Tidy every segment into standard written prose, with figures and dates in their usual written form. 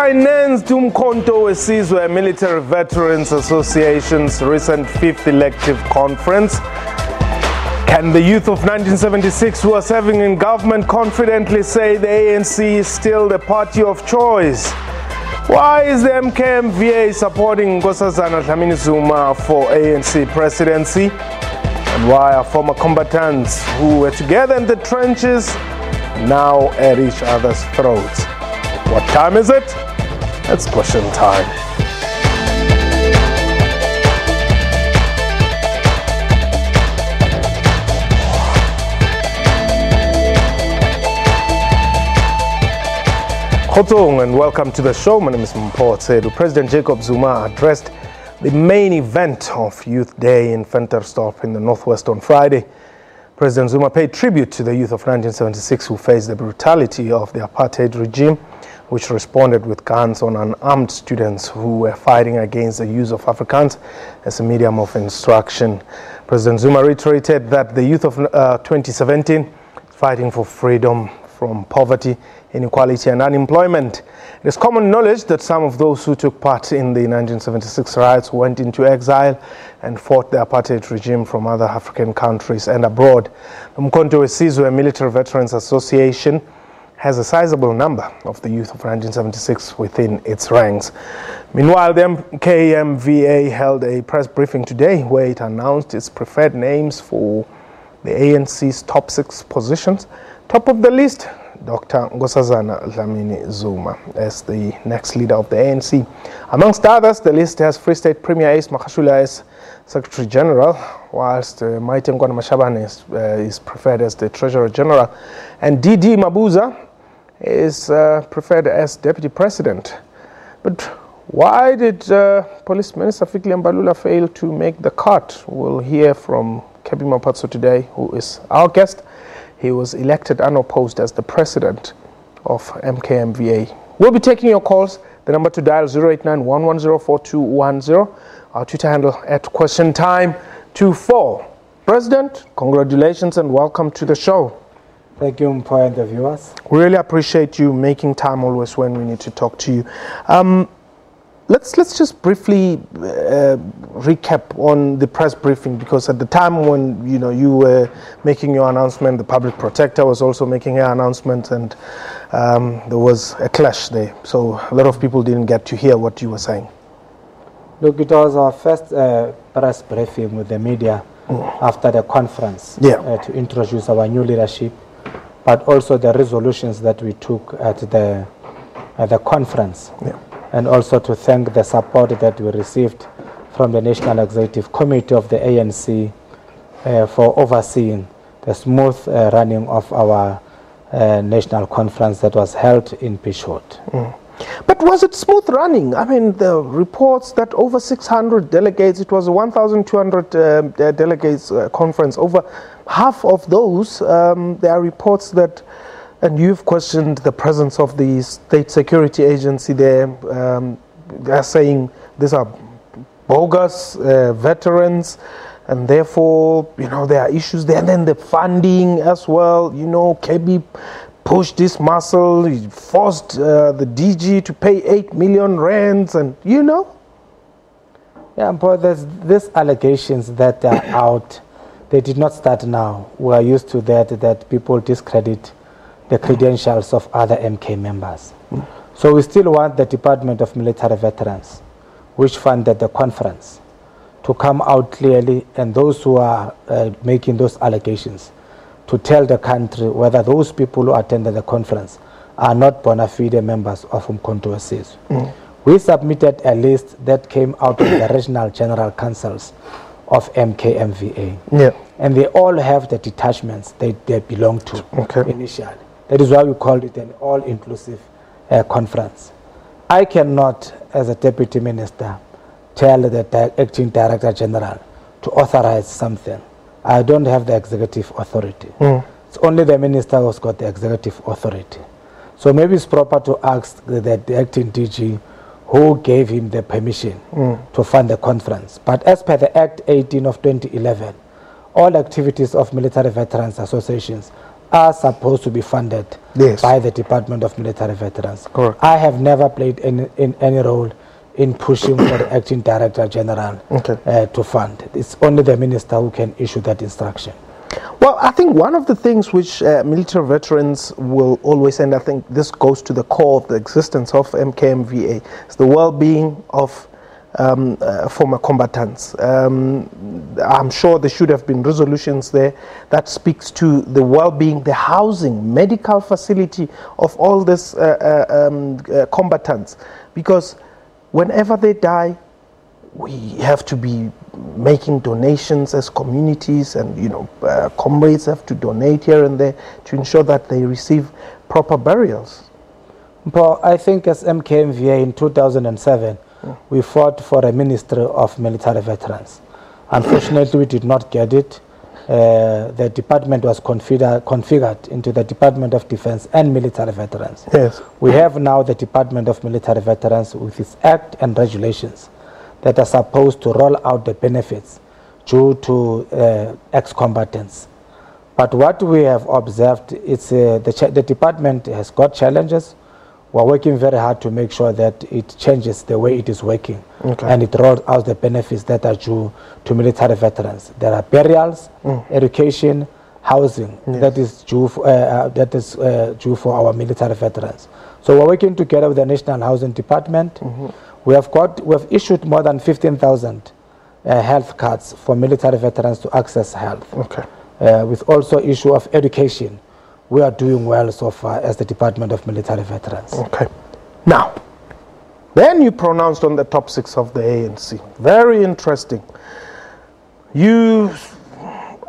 financed Umkhonto weSizwe Military Veterans Association's recent 5th elective conference? Can the youth of 1976 who are serving in government confidently say the ANC is still the party choice? Why is the MKMVA supporting Nkosazana-Zuma for ANC presidency? And why are former combatants who were together in the trenches now at each other's throats? What time is it? It's question time. Khotong and welcome to the show. My name is Mpumalanga. President Jacob Zuma addressed the main event of Youth Day in Ventersdorp in the northwest on Friday. President Zuma paid tribute to the youth of 1976 who faced the brutality of the Apartheid regime, which responded with guns on unarmed students who were fighting against the use of Afrikaans as a medium of instruction. President Zuma reiterated that the youth of 2017 is fighting for freedom from poverty, inequality and unemployment. It is common knowledge that some of those who took part in the 1976 riots went into exile and fought the Apartheid regime from other African countries and abroad. The Umkhonto weSizwe Military Veterans Association has a sizable number of the youth of 1976 within its ranks. Meanwhile, the MKMVA held a press briefing today where it announced its preferred names for the ANC's top 6 positions. Top of the list, Dr Nkosazana-Zuma as the next leader of the ANC. Amongst others, the list has Free State Premier Ace Magashule as Secretary General, whilst Maite Nkoana-Mashabane is preferred as the Treasurer General, and David Mabuza is preferred as Deputy President. But why did Police Minister Fikile Mbalula fail to make the cut? We'll hear from Kebi Mapatso today, who is our guest. He was elected unopposed as the president of MKMVA. We'll be taking your calls. The number to dial 089-110-4210. Our Twitter handle at QuestionTime24. President, congratulations and welcome to the show. Thank you, Mpo, and the viewers. We really appreciate you making time always when we need to talk to you. Let's just briefly recap on the press briefing, because at the time when you were making your announcement, the public protector was also making her announcement, and there was a clash there. So a lot of people didn't get to hear what you were saying. Look, it was our first press briefing with the media after the conference to introduce our new leadership, but also the resolutions that we took at the conference. Yeah. And also to thank the support that we received from the National Executive Committee of the ANC for overseeing the smooth running of our national conference that was held in Pishot. But was it smooth running? I mean, the reports that over 600 delegates, it was a 1,200 delegates conference, over half of those, there are reports that, and you've questioned the presence of the state security agency there. They're saying these are bogus veterans, and therefore, there are issues there. And then the funding as well. Kebi pushed this muscle. He forced the DG to pay 8 million rands, and Yeah, but there's these allegations that are out. They did not start now. We are used to that people discredit the credentials of other MK members. So we still want the Department of Military Veterans, which funded the conference, to come out clearly, and those who are making those allegations to tell the country whether those people who attended the conference are not bona fide members of Umkhonto weSizwe. We submitted a list that came out of the regional general councils of MKMVA. Yeah. And they all have the detachments they belong to initially. That is why we called it an all-inclusive conference. I cannot, as a deputy minister, tell the acting director general to authorize something. I don't have the executive authority. It's only the minister who's got the executive authority. So maybe it's proper to ask the acting DG who gave him the permission to fund the conference. But as per the Act 18 of 2011, all activities of military veterans associations are supposed to be funded by the Department of Military Veterans. Correct. I have never played any role in pushing for the Acting Director General to fund. It's only the Minister who can issue that instruction. Well, I think one of the things which military veterans will always, and I think this goes to the core of the existence of MKMVA, is the well-being of former combatants. I'm sure there should have been resolutions there that speaks to the well-being, the housing, medical facility of all these combatants, because whenever they die, we have to be making donations as communities, and comrades have to donate here and there to ensure that they receive proper burials. But I think as MKMVA in 2007, we fought for a Ministry of Military Veterans. Unfortunately, we did not get it. The department was configured into the Department of Defense and Military Veterans. Yes. We have now the Department of Military Veterans with its act and regulations that are supposed to roll out the benefits due to ex-combatants. But what we have observed is the department has got challenges. We're working very hard to make sure that it changes the way it is working, and it rolls out the benefits that are due to military veterans. There are burials, education, housing that is due for our military veterans. So we're working together with the National Housing Department. We have issued more than 15,000 health cards for military veterans to access health. With also issue of education, we are doing well so far as the Department of Military Veterans. Now, then you pronounced on the top 6 of the ANC. Very interesting. You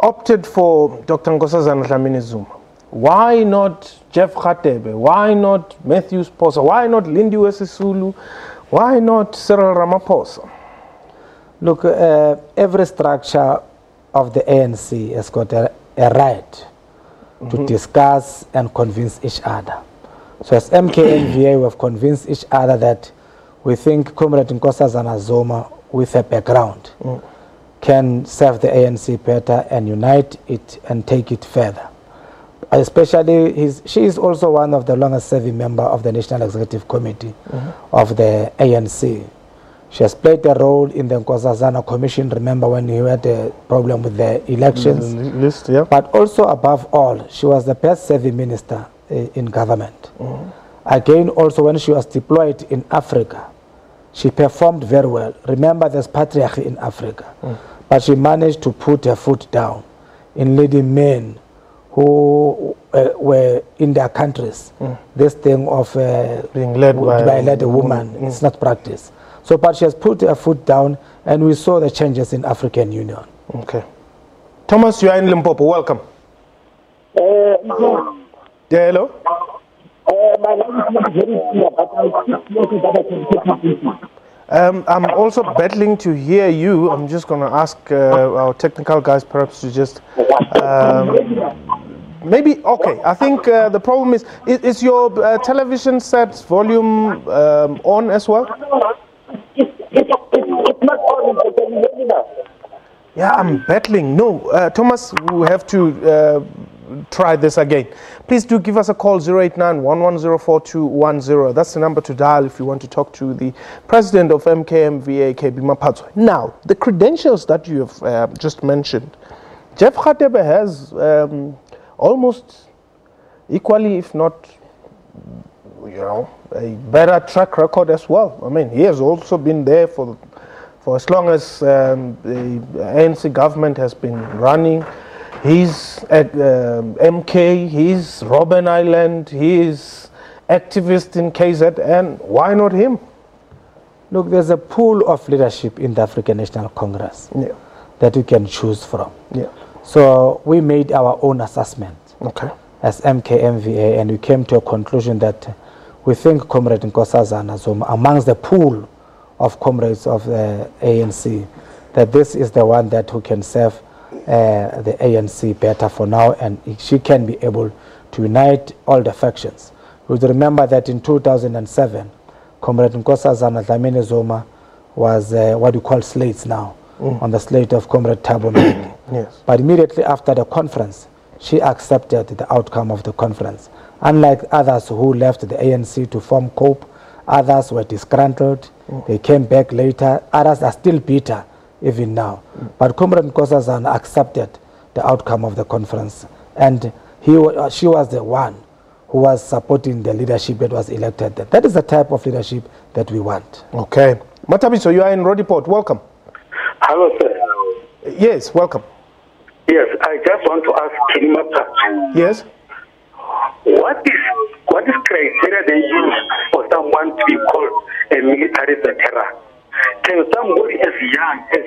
opted for Dr Nkosazana-Zuma. Why not Jeff Radebe? Why not Matthew Sposa? Why not Lindiwe Sisulu? Why not Cyril Ramaphosa? Look, every structure of the ANC has got a right to discuss and convince each other. So as MKMVA, we have convinced each other that we think Comrade Nkosazana-Zuma, with a background, can serve the ANC better and unite it and take it further. Especially, she is also one of the longest serving members of the National Executive Committee of the ANC. She has played a role in the Nkosazana Commission. Remember when you had a problem with the elections? But also, above all, she was the best serving minister in government. Again, also when she was deployed in Africa, she performed very well. Remember, there's patriarchy in Africa. But she managed to put her foot down in leading men who were in their countries. This thing of being led by a woman, it's not practiced. So, but she has put her foot down, and we saw the changes in African Union. Thomas, you are in Limpopo. Welcome. Hello. I'm also battling to hear you. I'm just going to ask our technical guys perhaps to just maybe. I think the problem is your television set's volume on as well? It's not on. Yeah, I'm battling. No, Thomas, we have to try this again. Please do give us a call, 089-1104-210. That's the number to dial if you want to talk to the president of MKMVA, KB Mabuza. Now, the credentials that you have just mentioned, Jeff Radebe has almost equally, if not, a better track record as well. I mean, he has also been there for as long as the ANC government has been running. He's at MK, he's Robben Island, he's activist in KZN. Why not him? Look, there's a pool of leadership in the African National Congress that you can choose from. So we made our own assessment as MKMVA, and we came to a conclusion that we think Comrade Nkosazana-Zuma, amongst the pool of comrades of the ANC, that this is the one that who can serve the ANC better for now, and she can be able to unite all the factions. We remember that in 2007, Comrade Nkosazana-Zuma was what we call slates now, on the slate of Comrade Thabo Mbeki. But immediately after the conference, she accepted the outcome of the conference. Unlike others who left the ANC to form COPE, others were disgruntled, they came back later, others are still bitter even now. But Comrade Nkosazana accepted the outcome of the conference, and she was the one who was supporting the leadership that was elected. That is the type of leadership that we want. Okay. Matabiso, you are in Rodiport. Welcome. Hello, sir. Yes, welcome. Yes, I just want to ask Kinimata. Yes. What is criteria they use for someone to be called a military veteran? Can somebody as young as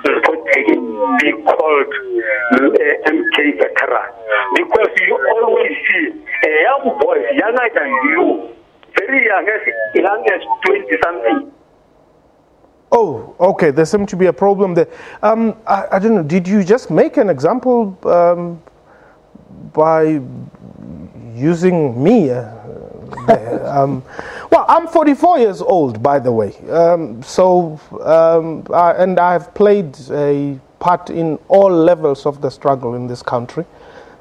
Nkoana be called MK veteran? Because you always see a young boy, younger than you, very young as 20-something. Oh, okay. There seems to be a problem there. I don't know. Did you just make an example by using me? Well, I'm 44 years old, by the way. And I've played a part in all levels of the struggle in this country.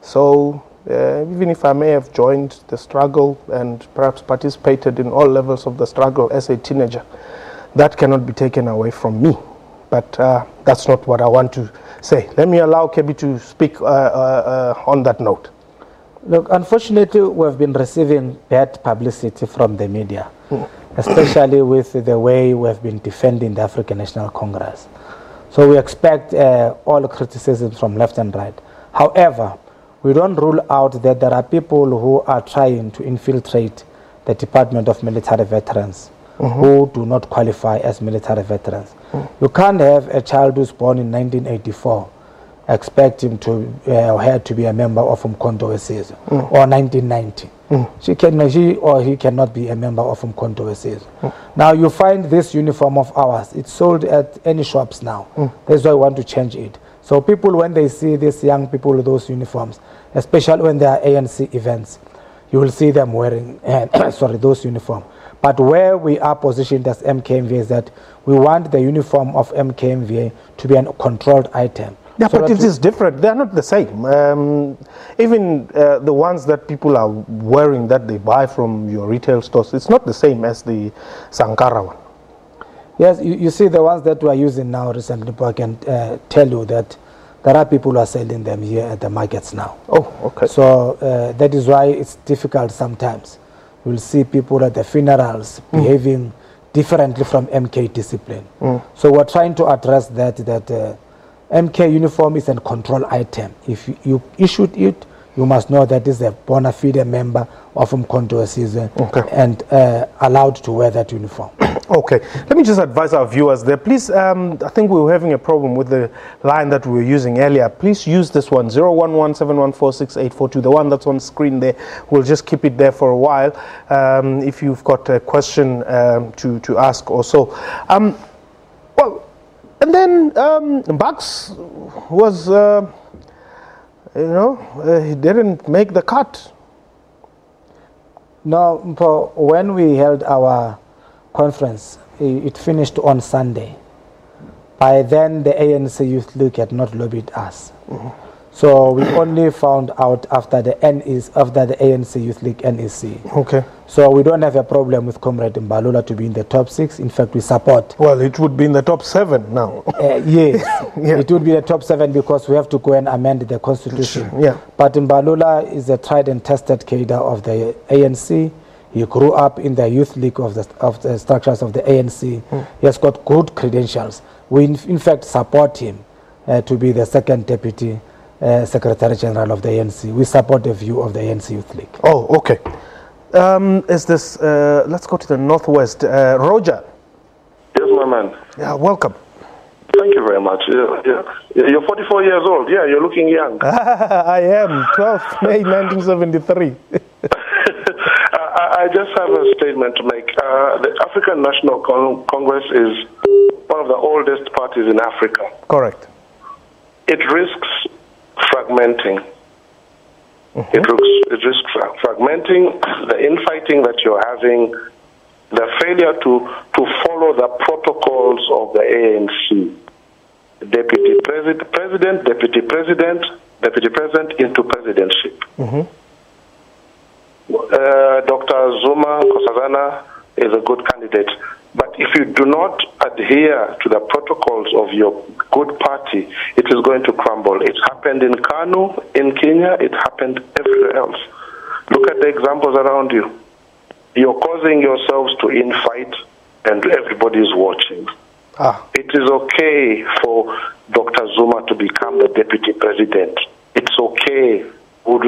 So even if I may have joined the struggle and perhaps participated in all levels of the struggle as a teenager, that cannot be taken away from me. But that's not what I want to say. Let me allow Kebi to speak on that note. Look, unfortunately, we've been receiving bad publicity from the media, especially with the way we've been defending the African National Congress. So we expect all criticism from left and right. However, we don't rule out that there are people who are trying to infiltrate the Department of Military Veterans who do not qualify as military veterans. You can't have a child who's born in 1984 expect him to her to be a member of Umkhonto, weSizwe, or 1990. He or he cannot be a member of Umkhonto, weSizwe. Now you find this uniform of ours, it's sold at any shops now. That's why we want to change it. So people, when they see these young people with those uniforms, especially when there are ANC events, you will see them wearing those uniforms. But where we are positioned as MKMVA is that we want the uniform of MKMVA to be a controlled item. Yeah, so but it is different. They are not the same. Even the ones that people are wearing that they buy from your retail stores, it's not the same as the Sankara one. Yes, you see the ones that we are using now recently, I can tell you that there are people who are selling them here at the markets now. Oh, okay. So that is why it's difficult sometimes. You'll see people at the funerals behaving differently from MK discipline. So we're trying to address that MK uniform is a control item. If you issued it, you must know that is a bona fide member of Umkhonto, weSizwe, and allowed to wear that uniform. Okay, let me just advise our viewers there. Please, I think we were having a problem with the line that we were using earlier. Please use this one, 011-714-6842, the one that's on screen there. We'll just keep it there for a while if you've got a question to ask or so. Well, and then Bucks was, he didn't make the cut. No, when we held our conference, it finished on Sunday. By then, the ANC Youth League had not lobbied us. So we only found out after the ANC Youth League NEC. Okay. So we don't have a problem with Comrade Mbalula to be in the top 6. In fact, we support. Well, it would be in the top 7 now. Yes, it would be the top 7 because we have to go and amend the constitution. Yeah. But Mbalula is a tried and tested cadre of the ANC. He grew up in the youth league of the structures of the ANC. He has got good credentials. We in fact support him to be the second deputy Secretary General of the ANC. We support the view of the ANC Youth League. Oh, okay. Let's go to the Northwest. Roger. Yes, my man. Yeah, welcome. Thank you very much. You're 44 years old. Yeah, you're looking young. I am. 12th May 1973. I just have a statement to make. The African National Congress is one of the oldest parties in Africa. Correct. It risks fragmenting. It risks fragmenting, the infighting that you're having, the failure to follow the protocols of the ANC. Deputy president, deputy president into presidency. Dr. Zuma Nkosazana is a good candidate. But if you do not adhere to the protocols of your good party, it is going to crumble. It happened in Kanu, in Kenya, it happened everywhere else. Look at the examples around you. You're causing yourselves to infight and everybody is watching. It is okay for Dr. Zuma to become the deputy president. It's okay. We would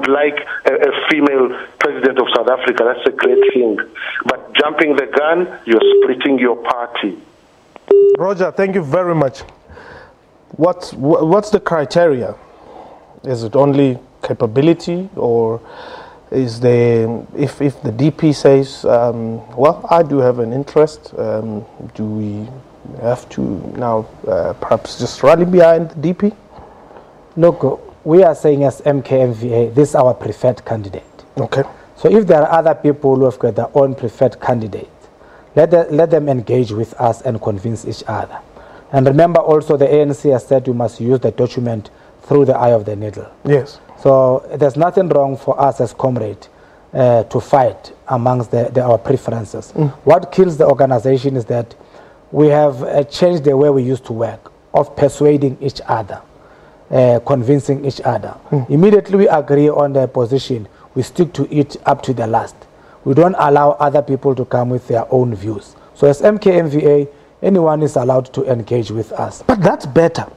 like a female president of South Africa. That's a great thing. But jumping the gun, you're splitting your party. Roger, thank you very much. What's the criteria? Is it only capability, or is there, if the DP says, well, I do have an interest, do we have to now perhaps just rally behind the DP? Look, we are saying as MKMVA, this is our preferred candidate. Okay. So if there are other people who have got their own preferred candidate, let them engage with us and convince each other. And remember also the ANC has said we must use the document through the eye of the needle. Yes. So there's nothing wrong for us as comrades to fight amongst our preferences. What kills the organization is that we have changed the way we used to work, of persuading each other, convincing each other. Immediately we agree on the position, we stick to it up to the last. We don't allow other people to come with their own views. So as MKMVA, anyone is allowed to engage with us. But that's better.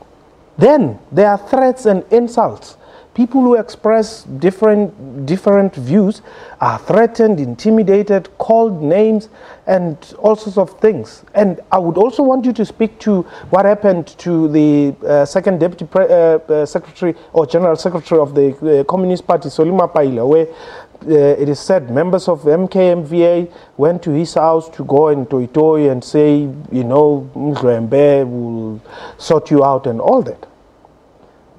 Then there are threats and insults. People who express different views are threatened, intimidated, called names, and all sorts of things. And I would also want you to speak to what happened to the second deputy secretary or general secretary of the Communist Party, Solima Paila, where it is said members of MKMVA went to his house to go and toy and say, you know, Mzwembe will sort you out and all that.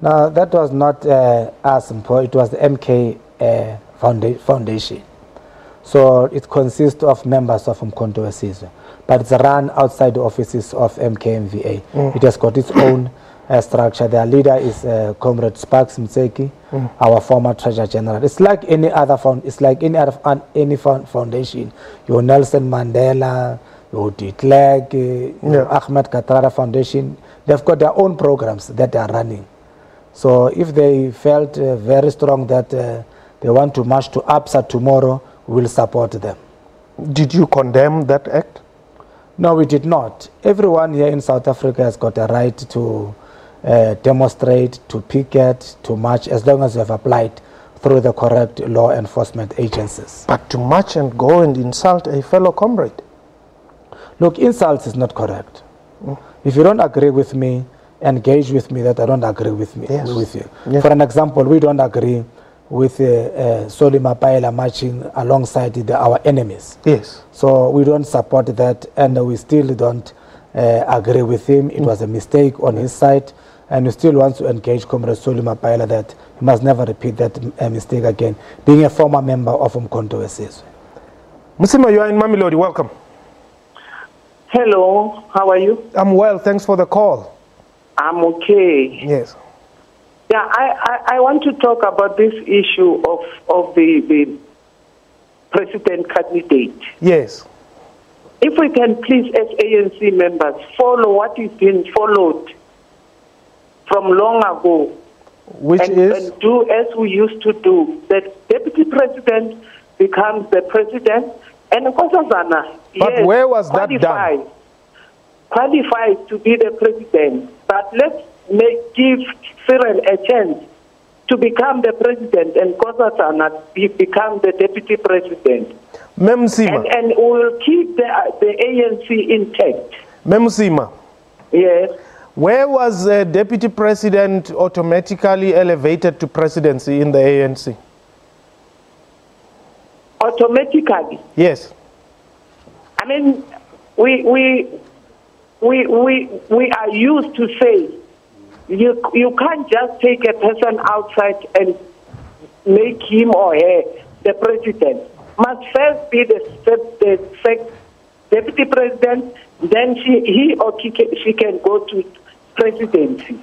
Now, that was not us, it was the MK Foundation. So it consists of members of Umkhonto weSizwe, but it's run outside the offices of MKMVA. It has got its own structure. Their leader is Comrade Sparks Mtseki, our former Treasurer General. It's like any other foundation. Your Nelson Mandela, your De Klerk, Ahmed Katara Foundation. They've got their own programs that they are running. So if they felt very strong that they want to march to ABSA tomorrow, we will support them. Did you condemn that act? No, we did not. Everyone here in South Africa has got a right to demonstrate, to picket, to march, as long as you have applied through the correct law enforcement agencies. But to march and go and insult a fellow comrade? Look, insults is not correct. If you don't agree with me, engage with me that I don't agree with me with you. Yes. For an example, we don't agree with Solima Paila marching alongside our enemies. Yes. So we don't support that, and we still don't agree with him. It was a mistake on his side, and we still want to engage Comrade Solima Paila that he must never repeat that mistake again, being a former member of Umkhonto weSizwe. Musima, you are in Mamelodi. Welcome. Hello, how are you? I'm well, thanks for the call. I'm okay. Yes. Yeah, I want to talk about this issue of the president candidate. Yes. If we can please, as ANC members, follow what is being followed from long ago. Which is? And do as we used to do. That deputy president becomes the president, and Nkosazana, but where was that done? Qualified to be the president, but let's give Cyril a chance to become the president and Nkosazana become the deputy president. Memsima. And we will keep the ANC intact. Memsima. Yes. Where was the deputy president automatically elevated to presidency in the ANC? Automatically? Yes. I mean, we are used to say you can't just take a person outside and make him or her the president. Must first be the deputy president, then he or she can go to presidency.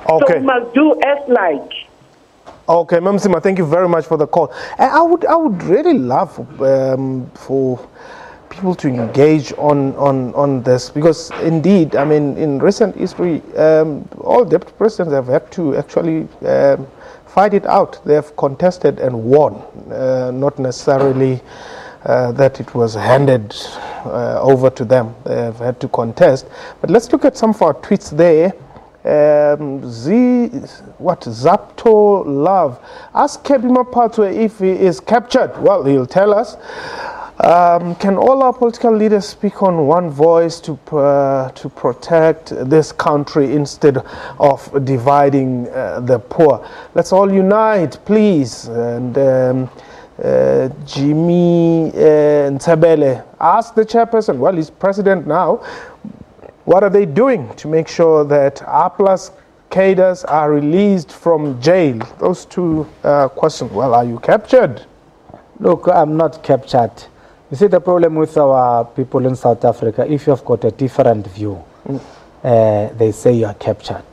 Okay. So we must do as like. Okay, Mamsima, thank you very much for the call. And I would really love for people to engage on this, because indeed, I mean, in recent history, all deputy presidents have had to actually fight it out. They have contested and won, not necessarily that it was handed over to them. They have had to contest. But let's look at some of our tweets there. Zapto Love. Ask Kebima Patwe if he is captured. Well, he'll tell us. Can all our political leaders speak on one voice to protect this country instead of dividing the poor? Let's all unite, please. And Jimmy Ntsabele asked the chairperson, well, he's president now, what are they doing to make sure that A+ cadres are released from jail? Those two questions. Well, are you captured? Look, I'm not captured. You see, the problem with our people in South Africa, if you've got a different view, they say you are captured.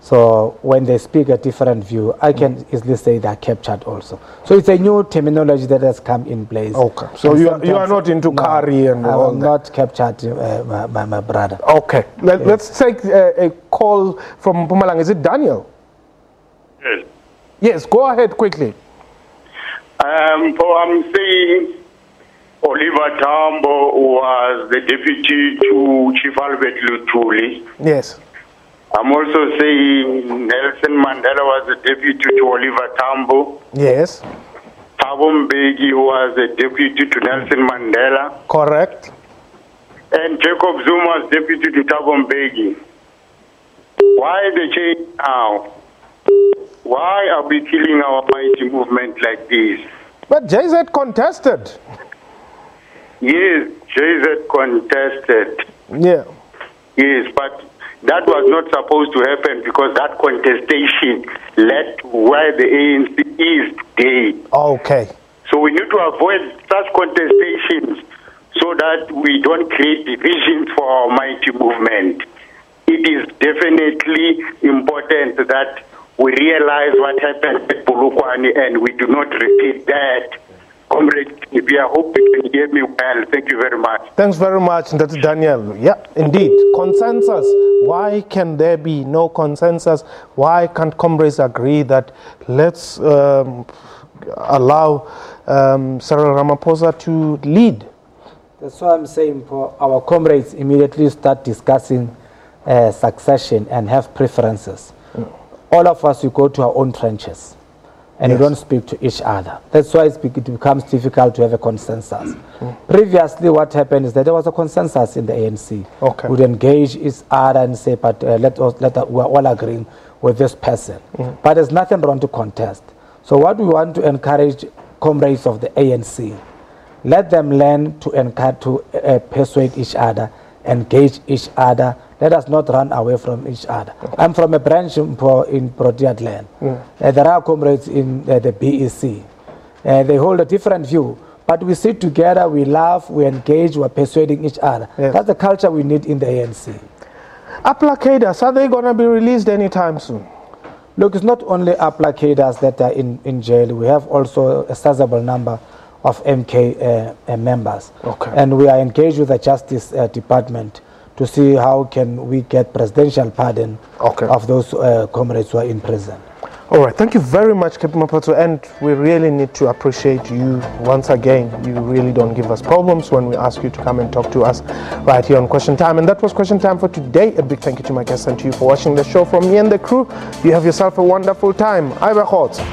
So when they speak a different view, I can easily say they are captured also. So it's a new terminology that has come in place. Okay. So you are not into curry and all that? I'm not captured, my brother. Okay. Let's take a call from Mpumalanga. Is it Daniel? Yes. Yes, go ahead quickly. I'm saying Oliver Tambo was the deputy to Chief Albert Lutuli. Yes. I'm also saying Nelson Mandela was the deputy to Oliver Tambo. Yes. Thabo Mbeki was the deputy to Nelson Mandela. Correct. And Jacob Zuma was deputy to Thabo Mbeki. Why the change now? Why are we killing our mighty movement like this? But JZ contested. Yes, JZ contested. Yeah. Yes, but that was not supposed to happen, because that contestation led to where the ANC is today. Okay. So we need to avoid such contestations so that we don't create divisions for our mighty movement. It is definitely important that we realize what happened at Polokwane and we do not repeat that. Comrade, I hope you can hear me well. Thank you very much. Thanks very much, that's Daniel. Yeah, indeed. Consensus. Why can there be no consensus? Why can't comrades agree that let's allow Cyril Ramaphosa to lead? That's why I'm saying for our comrades immediately start discussing succession and have preferences. All of us, we go to our own trenches. And we don't speak to each other. That's why it becomes difficult to have a consensus. Previously, what happened is that there was a consensus in the ANC. Okay. Would engage each other and say, but we're all agreeing with this person. But there's nothing wrong to contest. So what we want to encourage comrades of the ANC, let them learn to persuade each other, engage each other. Let us not run away from each other. I'm from a branch in Proteas land. There are comrades in the BEC. They hold a different view. But we sit together, we laugh, we engage, we're persuading each other. Yes. That's the culture we need in the ANC. Applicadas, are they going to be released anytime soon? Look, it's not only applicadas that are in jail. We have also a sizable number of MK members. Okay. And we are engaged with the Justice Department to see how can we get presidential pardon of those comrades who are in prison. All right, thank you very much, Captain Mapato, and we really need to appreciate you once again. You really don't give us problems when we ask you to come and talk to us right here on Question Time. And that was Question Time for today. A big thank you to my guests and to you for watching the show. From me and the crew, you have yourself a wonderful time. Ibe Khotsa.